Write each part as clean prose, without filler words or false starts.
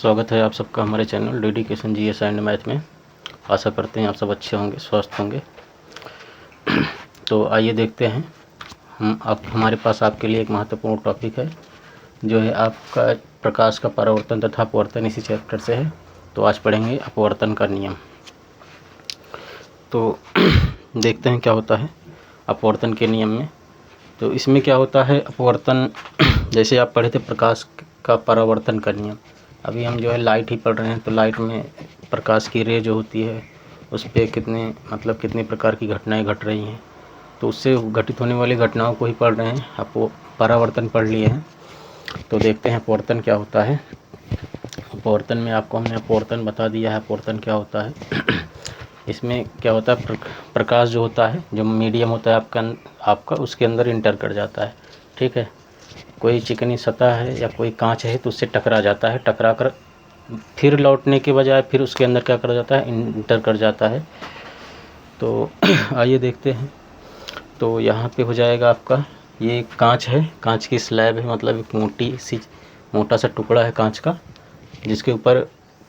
स्वागत है आप सबका हमारे channel dedication GS and math में। आशा करते हैं आप सब अच्छे होंगे, स्वस्थ होंगे। तो आइए देखते हैं, हमारे पास आपके लिए एक महत्वपूर्ण टॉपिक है जो है आपका प्रकाश का परावर्तन तथा अपवर्तन, इसी चैप्टर से है। तो आज पढ़ेंगे अपवर्तन का नियम। तो देखते हैं क्या होता है अपवर्तन के नियम में। तो इसमें क्या होता है अपवर्तन, जैसे आप पढ़े थे प्रकाश का परावर्तन का नियम। अभी हम जो है लाइट ही पढ़ रहे हैं, तो लाइट में प्रकाश की रे जो होती है उस पर कितने प्रकार की घटनाएं घट रही हैं, तो उससे घटित होने वाली घटनाओं को ही पढ़ रहे हैं। आप वो परावर्तन पढ़ लिए हैं, तो देखते हैं अपवर्तन क्या होता है। अपवर्तन में आपको हमने अपवर्तन बता दिया है, अपवर्तन क्या होता है। इसमें क्या होता है, प्रकाश जो होता है, जो मीडियम होता है आपका उसके अंदर इंटर कर जाता है। ठीक है, कोई चिकनी सतह है या कोई कांच है तो उससे टकरा जाता है, टकरा कर फिर लौटने के बजाय फिर उसके अंदर क्या कर जाता है, इंटर कर जाता है। तो आइए देखते हैं। तो यहाँ पे हो जाएगा आपका, ये कांच है, कांच की स्लैब है, मतलब एक मोटा सा टुकड़ा है कांच का, जिसके ऊपर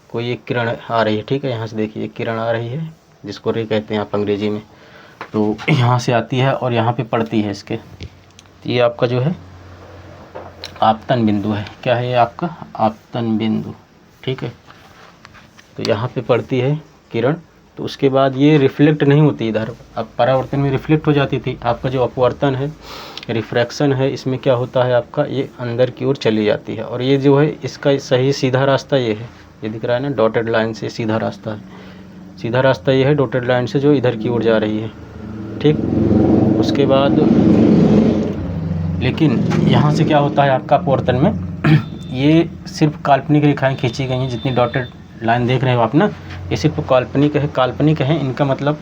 कोई एक किरण आ रही है। ठीक है, यहाँ से देखिए एक किरण आ रही है जिसको रे कहते हैं आप अंग्रेजी में। तो यहाँ से आती है और यहाँ पे पड़ती है इसके। तो ये आपका जो है आपतन बिंदु है। क्या है ये आपका आपतन बिंदु। ठीक है, तो यहाँ पे पड़ती है किरण, तो उसके बाद ये रिफ्लेक्ट नहीं होती इधर। अब परावर्तन में रिफ्लेक्ट हो जाती थी, आपका जो अपवर्तन है, रिफ्रैक्शन है, इसमें क्या होता है आपका, ये अंदर की ओर चली जाती है। और ये जो है इसका सही सीधा रास्ता ये है, ये दिख रहा है ना डॉटेड लाइन से सीधा रास्ता है, सीधा रास्ता ये है डॉटेड लाइन से जो इधर की ओर जा रही है। ठीक, उसके बाद लेकिन यहाँ से क्या होता है आपका अपवर्तन में ये सिर्फ काल्पनिक रेखाएं खींची गई हैं। जितनी डॉटेड लाइन देख रहे हो आप ना, ये सिर्फ काल्पनिक है। इनका मतलब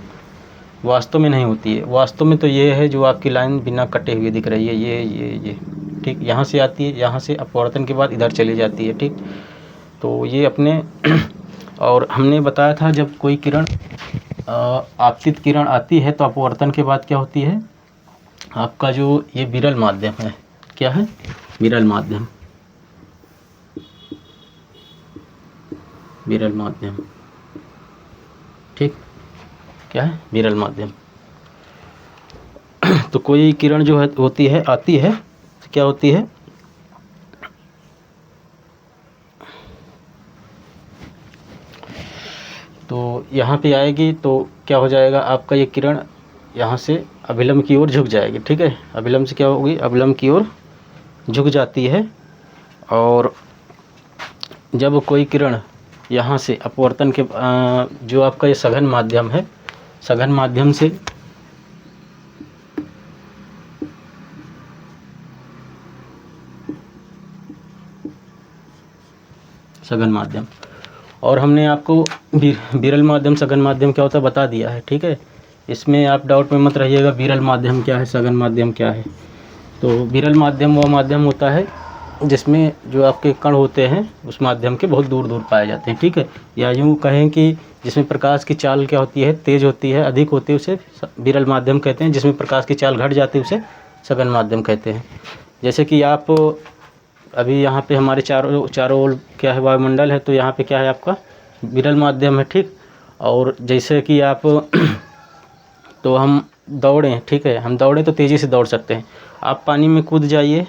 वास्तव में नहीं होती है। वास्तव में तो ये है जो आपकी लाइन बिना कटे हुए दिख रही है, ये ठीक, यहाँ से आती है, यहाँ से अपवर्तन के बाद इधर चली जाती है। ठीक, तो ये अपने और हमने बताया था जब कोई किरण आपतित किरण आती है तो अपवर्तन के बाद क्या होती है आपका, जो ये विरल माध्यम है, क्या है, विरल माध्यम, विरल माध्यम। ठीक, क्या है, विरल माध्यम। तो कोई किरण जो है होती है, आती है, तो क्या होती है, तो यहाँ पे आएगी तो क्या हो जाएगा आपका, ये किरण यहाँ से अभिलंब की ओर झुक जाएगी। ठीक है, अभिलंब से क्या होगी, अभिलंब की ओर झुक जाती है। और जब कोई किरण यहाँ से अपवर्तन के जो आपका ये सघन माध्यम है, सघन माध्यम से सघन माध्यम, और हमने आपको विरल माध्यम सघन माध्यम क्या होता है बता दिया है। ठीक है, इसमें आप डाउट में मत रहिएगा विरल माध्यम क्या है, सघन माध्यम क्या है। तो विरल माध्यम वो माध्यम होता है जिसमें जो आपके कण होते हैं उस माध्यम के बहुत दूर दूर पाए जाते हैं। ठीक है, या यूँ कहें कि जिसमें प्रकाश की चाल क्या होती है, तेज़ होती है, अधिक होती है, उसे विरल माध्यम कहते हैं। जिसमें प्रकाश की चाल घट जाती है उसे सघन माध्यम कहते हैं। जैसे कि आप अभी यहाँ पे हमारे चारों ओर क्या है, वायुमंडल है, तो यहाँ पे क्या है आपका विरल माध्यम है। ठीक, और जैसे कि आप तो हम दौड़ें, ठीक है, हम दौड़ें तो तेज़ी से दौड़ सकते हैं। आप पानी में कूद जाइए,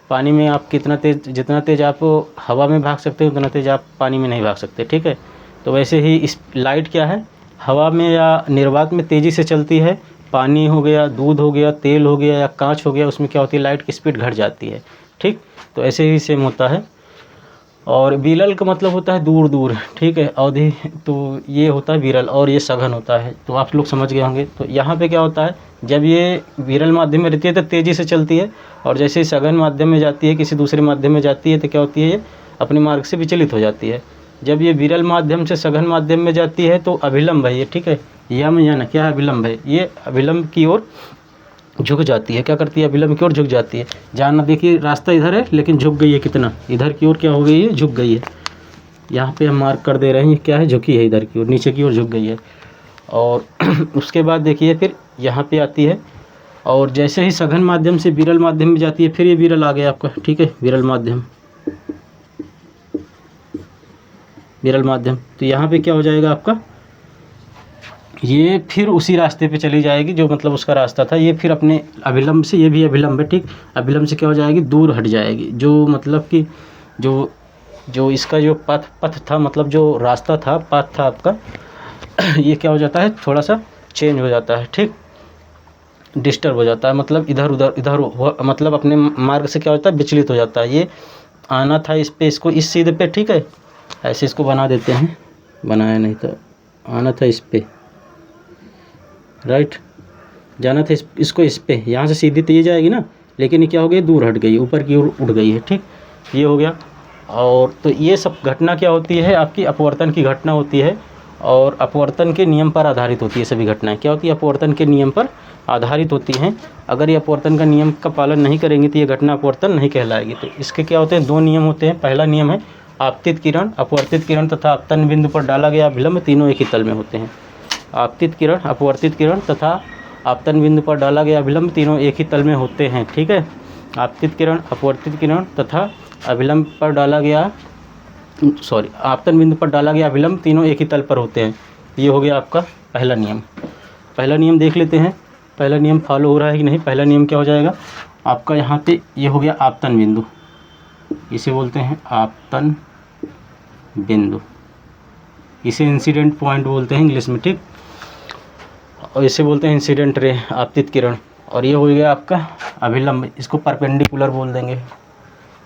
पानी में आप जितना तेज़ आप हवा में भाग सकते हैं उतना तेज़ आप पानी में नहीं भाग सकते। ठीक है, तो वैसे ही इस लाइट क्या है, हवा में या निर्वात में तेज़ी से चलती है। पानी हो गया, दूध हो गया, तेल हो गया या कांच हो गया, उसमें क्या होती है, लाइट की स्पीड घट जाती है। ठीक, तो ऐसे ही सेम होता है। और विरल का मतलब होता है दूर दूर। ठीक है, अवधि, तो ये होता है विरल और ये सघन होता है। तो आप लोग समझ गए होंगे। तो यहाँ पे क्या होता है, जब ये विरल माध्यम में रहती है तो तेज़ी से चलती है, और जैसे ही सघन माध्यम में जाती है, किसी दूसरे माध्यम में जाती है, तो क्या होती है, ये अपने मार्ग से विचलित हो जाती है। जब ये विरल माध्यम से सघन माध्यम में जाती है तो अभिलंब है ये। ठीक है, यम या न क्या है, अभिलंब है, ये अभिलंब की ओर झुक जाती है। क्या करती है, अभिलंब की ओर झुक जाती है। जहाँ ना देखिए रास्ता इधर है लेकिन झुक गई है, कितना इधर की ओर क्या हो गई है, झुक गई है। यहाँ पे हम मार्क कर दे रहे हैं, क्या है, झुकी है इधर की ओर, नीचे की ओर झुक गई है। और उसके बाद देखिए फिर यहाँ पे आती है, और जैसे ही सघन माध्यम से विरल माध्यम में जाती है, फिर ये विरल आ गया आपका। ठीक है, विरल माध्यम, विरल माध्यम। तो यहाँ पे क्या हो जाएगा आपका, ये फिर उसी रास्ते पे चली जाएगी जो मतलब उसका रास्ता था, ये फिर अपने अभिलंब से, ये भी अभिलंब है ठीक, अभिलंब से क्या हो जाएगी, दूर हट जाएगी। जो मतलब कि जो जो इसका जो पथ था, मतलब जो रास्ता था, पाथ था आपका, ये क्या हो जाता है, थोड़ा सा चेंज हो जाता है ठीक, डिस्टर्ब हो जाता है, मतलब इधर मतलब अपने मार्ग से क्या होता है, विचलित हो जाता है। ये आना था इस पे, इसको इस सीधे पे ठीक है, ऐसे इसको बना देते हैं, बनाया नहीं तो, आना था इस पे राइट, जाना था इसको इस पे, यहाँ से सीधी तो ये जाएगी ना, लेकिन ये क्या हो गई, दूर हट गई, ऊपर की ओर उड़ गई है ठीक, ये हो गया। और तो ये सब घटना क्या होती है, आपकी अपवर्तन की घटना होती है, और अपवर्तन के नियम पर आधारित होती है। सभी घटनाएं क्या होती है, अपवर्तन के नियम पर आधारित होती हैं। अगर ये अपवर्तन का नियम का पालन नहीं करेंगे तो ये घटना अपवर्तन नहीं कहलाएगी। तो इसके क्या होते हैं, दो नियम होते हैं। पहला नियम है आपतित किरण, अपवर्तित किरण तथा आपतन बिंदु पर डाला गया विलंब तीनों एक ही तल में होते हैं। आपतित किरण, अपवर्तित किरण तथा आपतन बिंदु पर डाला गया विलंब तीनों एक ही तल में होते हैं ठीक है। आपतित किरण, अपवर्तित किरण तथा अभिलंब पर डाला गया, आपतन बिंदु पर डाला गया विलंब तीनों एक ही तल पर होते हैं। ये हो गया आपका पहला नियम। पहला नियम देख लेते हैं, पहला नियम फॉलो हो रहा है कि नहीं। पहला नियम क्या हो जाएगा आपका, यहाँ पे ये हो गया आपतन बिंदु, इसे बोलते हैं आपतन बिंदु, इसे इंसिडेंट पॉइंट बोलते हैं इंग्लिश में ठीक, और इसे बोलते हैं इंसिडेंट रे, आपतित किरण। और ये हो गया आपका अभिलंब, इसको परपेंडिकुलर बोल देंगे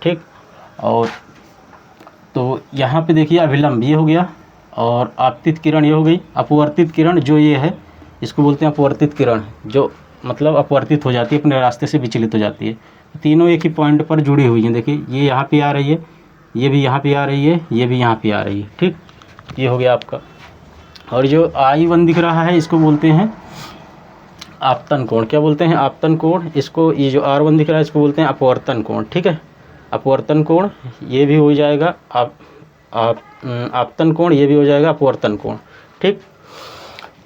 ठीक। और तो यहाँ पे देखिए अभिलंब ये हो गया, और आपतित किरण ये हो गई। अपवर्तित किरण जो ये है, इसको बोलते हैं अपवर्तित किरण, जो मतलब अपवर्तित हो जाती है, अपने रास्ते से विचलित हो जाती है। तीनों एक ही पॉइंट पर जुड़ी हुई हैं, देखिए ये यहाँ पे आ रही है, ये भी यहाँ पे आ रही है, ये भी यहाँ पे आ रही है ठीक। ये हो गया आपका। और जो I1 दिख रहा है, इसको बोलते हैं आपतन कोण। क्या बोलते हैं, आपतन कोण। इसको, ये जो R1 दिख रहा है, इसको बोलते हैं अपवर्तन कोण ठीक है, अपवर्तन कोण। ये भी हो जाएगा आपतन कोण, ये भी हो जाएगा अपवर्तन कोण ठीक।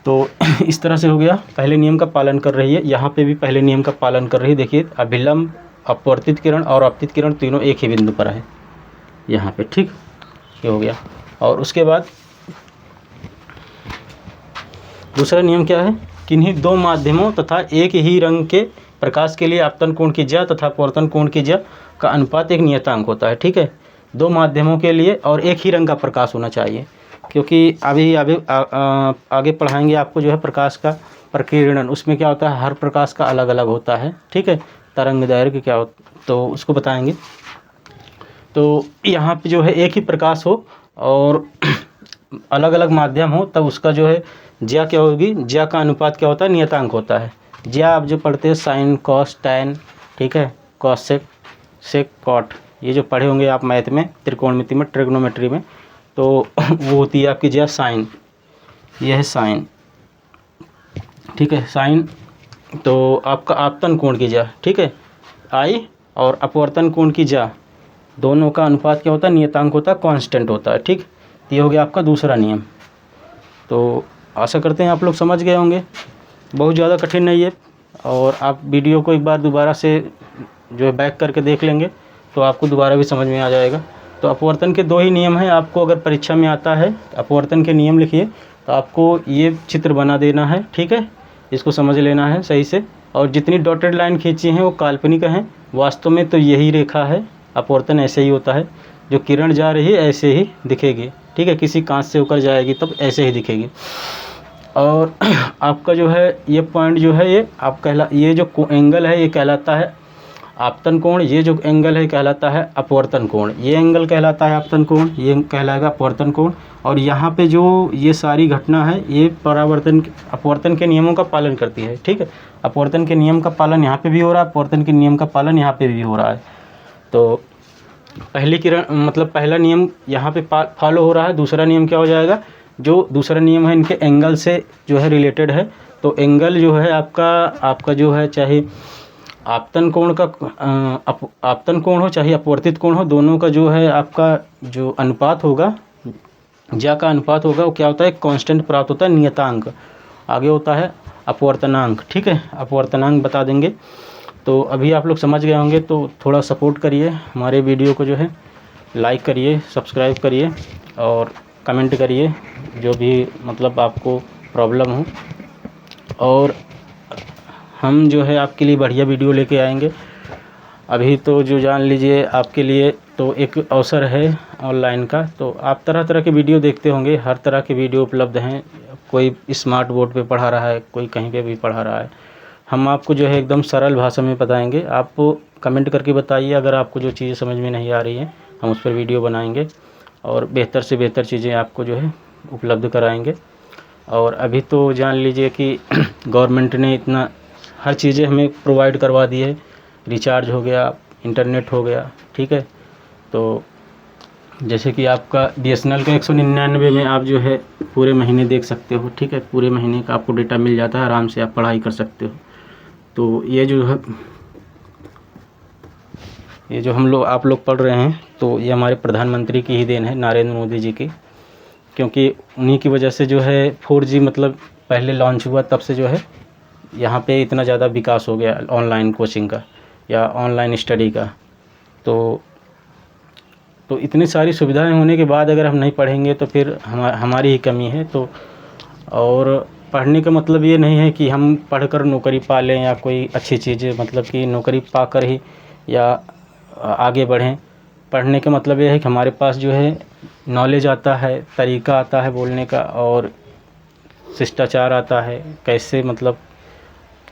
तो इस तरह से हो गया, पहले नियम का पालन कर रही है, यहाँ पे भी पहले नियम का पालन कर रही है। देखिए अभिलंब, अपवर्तित किरण और आपतित किरण तीनों एक ही बिंदु पर है यहाँ पे ठीक। ये हो गया। और उसके बाद दूसरा नियम क्या है, किन्हीं दो माध्यमों तथा एक ही रंग के प्रकाश के लिए आपतन कोण की ज्या तथा अपवर्तन कोण की ज्या का अनुपात एक नियतांक होता है ठीक है। दो माध्यमों के लिए और एक ही रंग का प्रकाश होना चाहिए, क्योंकि अभी आगे पढ़ाएंगे आपको जो है प्रकाश का प्रकीर्णन, उसमें क्या होता है, हर प्रकाश का अलग अलग होता है ठीक है, तरंग दैर्घ्य क्या हो तो उसको बताएंगे। तो यहाँ पे जो है एक ही प्रकाश हो और अलग अलग माध्यम हो, तब उसका जो है ज्या क्या होगी, ज्या का अनुपात क्या होता है, नियतांक होता है। ज्या आप जो पढ़ते हैं साइन कॉस टैन ठीक है, कॉस सेक कॉट, ये जो पढ़े होंगे आप मैथ में, त्रिकोणमिति में, ट्रिग्नोमेट्री में, तो वो होती है आपकी ज्या साइन, यह है साइन ठीक है, साइन। तो आपका आपतन कोण की ज्या ठीक है, आई, और अपवर्तन कोण की ज्या, दोनों का अनुपात क्या होता है, नियतांक होता है, कांस्टेंट होता है ठीक। ये हो गया आपका दूसरा नियम। तो आशा करते हैं आप लोग समझ गए होंगे, बहुत ज़्यादा कठिन नहीं है। और आप वीडियो को एक बार दोबारा से जो है बैक करके देख लेंगे तो आपको दोबारा भी समझ में आ जाएगा। तो अपवर्तन के दो ही नियम हैं, आपको अगर परीक्षा में आता है अपवर्तन के नियम लिखिए तो आपको ये चित्र बना देना है ठीक है, इसको समझ लेना है सही से। और जितनी डॉटेड लाइन खींची हैं वो काल्पनिक हैं, वास्तव में तो यही रेखा है, अपवर्तन ऐसे ही होता है, जो किरण जा रही है ऐसे ही दिखेगी ठीक है, किसी कांच से होकर जाएगी तब ऐसे ही दिखेगी। और आपका जो है ये पॉइंट जो है, ये जो एंगल है ये कहलाता है आपतन कोण, ये जो एंगल है कहलाता है अपवर्तन कोण, ये एंगल कहलाता है आपतन कोण, ये कहलाएगा अपवर्तन कोण। और यहाँ पे जो ये सारी घटना है ये अपवर्तन के नियमों का पालन करती है ठीक है। अपवर्तन के नियम का पालन यहाँ पे भी हो रहा है, अपवर्तन के नियम का पालन यहाँ पे भी हो रहा है। तो पहली किरण मतलब पहला नियम यहाँ पे फॉलो हो रहा है। दूसरा नियम क्या हो जाएगा, जो दूसरा नियम है इनके एंगल से जो है रिलेटेड है। तो एंगल जो है आपका जो है, चाहे आपतन कोण का आपतन कोण हो चाहे अपवर्तित कोण हो, दोनों का जो है आपका जो अनुपात होगा, ज्या का अनुपात होगा, वो क्या होता है, कांस्टेंट प्राप्त होता है, नियतांक। आगे होता है अपवर्तनांक ठीक है, अपवर्तनांक बता देंगे। तो अभी आप लोग समझ गए होंगे, तो थोड़ा सपोर्ट करिए हमारे वीडियो को, जो है लाइक करिए, सब्सक्राइब करिए और कमेंट करिए, जो भी मतलब आपको प्रॉब्लम हो, और हम जो है आपके लिए बढ़िया वीडियो लेके आएंगे। अभी तो जो जान लीजिए आपके लिए तो एक अवसर है ऑनलाइन का, तो आप तरह तरह के वीडियो देखते होंगे, हर तरह के वीडियो उपलब्ध हैं। कोई स्मार्ट बोर्ड पे पढ़ा रहा है, कोई कहीं पे भी पढ़ा रहा है। हम आपको जो है एकदम सरल भाषा में बताएंगे। आप कमेंट करके बताइए अगर आपको जो चीज़ें समझ में नहीं आ रही हैं, हम उस पर वीडियो बनाएंगे और बेहतर से बेहतर चीज़ें आपको जो है उपलब्ध कराएंगे। और अभी तो जान लीजिए कि गवर्नमेंट ने इतना हर चीज़ें हमें प्रोवाइड करवा दी है। रिचार्ज हो गया, इंटरनेट हो गया, ठीक है। तो जैसे कि आपका BSNL का 199 में आप जो है पूरे महीने देख सकते हो, ठीक है। पूरे महीने का आपको डेटा मिल जाता है, आराम से आप पढ़ाई कर सकते हो। तो ये जो है, ये जो आप लोग पढ़ रहे हैं, तो ये हमारे प्रधानमंत्री की ही देन है, नरेंद्र मोदी जी की। क्योंकि उन्हीं की वजह से जो है 4G मतलब पहले लॉन्च हुआ, तब से जो है यहाँ पे इतना ज़्यादा विकास हो गया ऑनलाइन कोचिंग का या ऑनलाइन स्टडी का। तो इतनी सारी सुविधाएं होने के बाद अगर हम नहीं पढ़ेंगे तो फिर हमारी ही कमी है। तो और पढ़ने का मतलब ये नहीं है कि हम पढ़कर नौकरी पा लें या कोई अच्छी चीज़, मतलब कि नौकरी पाकर ही या आगे बढ़ें। पढ़ने का मतलब ये है कि हमारे पास जो है नॉलेज आता है, तरीका आता है बोलने का, और शिष्टाचार आता है, कैसे मतलब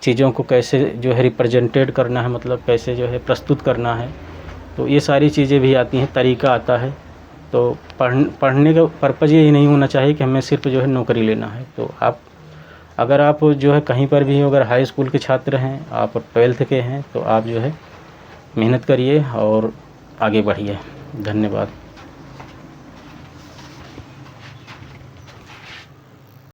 चीज़ों को कैसे जो है रिप्रेजेंटेड करना है, मतलब कैसे जो है प्रस्तुत करना है। तो ये सारी चीज़ें भी आती हैं, तरीका आता है। तो पढ़ने का पर्पज़ यही नहीं होना चाहिए कि हमें सिर्फ जो है नौकरी लेना है। तो अगर आप जो है कहीं पर भी हो, अगर हाई स्कूल के छात्र हैं, आप 12th के हैं, तो आप जो है मेहनत करिए और आगे बढ़िए। धन्यवाद।